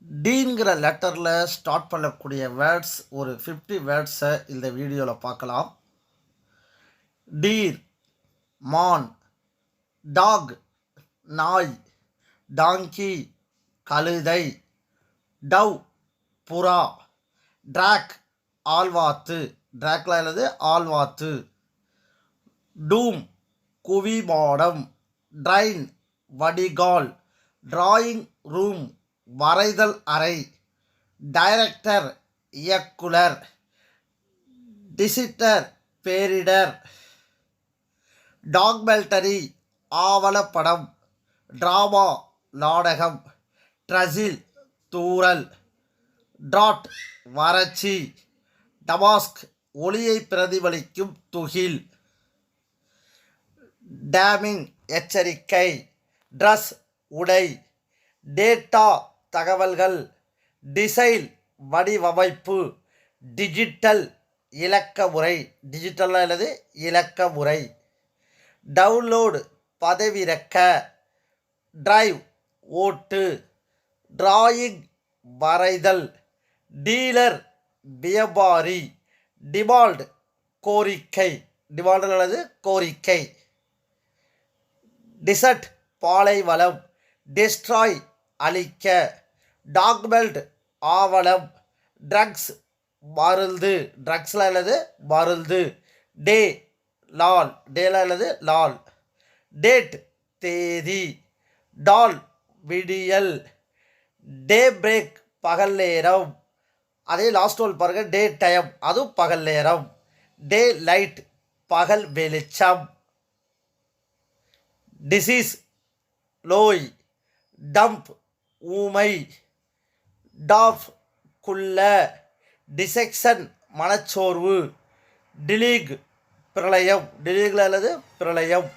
டீங்கிற லெட்டரில் ஸ்டார்ட் பண்ணக்கூடிய வேர்ட்ஸ் ஒரு 50 வேர்ட்ஸை இந்த வீடியோவில் பார்க்கலாம். டீர், மான், டாக், நாய், டாங்கி, கழுதை, டவ், புறா, ட்ராக், ஆழ்வாத்து, ட்ராக்ல அல்லது ஆழ்வாத்து, டூம், குவிமாடம், ட்ரைன், வடிகால், டிராயிங் ரூம், வரைதல் அறை, டைரக்டர், இயக்குனர், டிசிட்டர், பேரிடர், டாக்மெண்டரி, ஆவணப்படம், டிராமா, நாடகம், ட்ரசில், தூறல், ட்ராட், வறட்சி, டமாஸ்க், ஒளியை பிரதிபலிக்கும் துகில், டேமிங், எச்சரிக்கை, ட்ரஸ், உடை, டேட்டா, தகவல்கள், டிசைல், வடிவமைப்பு, டிஜிட்டல், இலக்க முறை, டிஜிட்டல் அல்லது இலக்க முறை, டவுன்லோடு, பதிவிறக்க, டிரைவ், ஓட்டு, டிராயிங், வரைதல், டீலர், வியாபாரி, டிமாண்ட், கோரிக்கை, டிமாண்ட் அல்லது கோரிக்கை, டிசர்ட், பாலைவனம், டெஸ்ட்ராய், அழிக்க, டாக்குமெண்ட், ஆவணம், ட்ரக்ஸ், மருந்து, ட்ரக்ஸில் அல்லது மருந்து, டே, நாள், டேல அல்லது நாள், டேட், தேதி, டால், விடியல், டே பிரேக், பகல் நேரம், அதே லாஸ்ட் ஒன் பாருங்கள், டே டைம், அதுவும் பகல் நேரம், டே லைட், பகல் வெளிச்சம், டிசீஸ், நோய், டம்ப், ஊமை, டாஃப், குள்ள, டிசெக்ஷன், மனச்சோர்வு, டிலீக், பிரளயம், டிலீக் அல்லது பிரளயம்,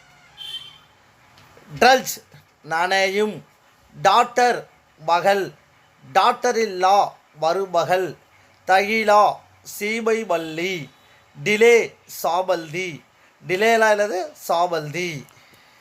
ட்ரல்ஸ், நனையும், டாட்டர், மகள், டாட்டர் இல்லா, மருமகள், தகிலா, சீமை மல்லி, டிலே, சாமல்தி, டிலேலா அல்லது சாமல்தி.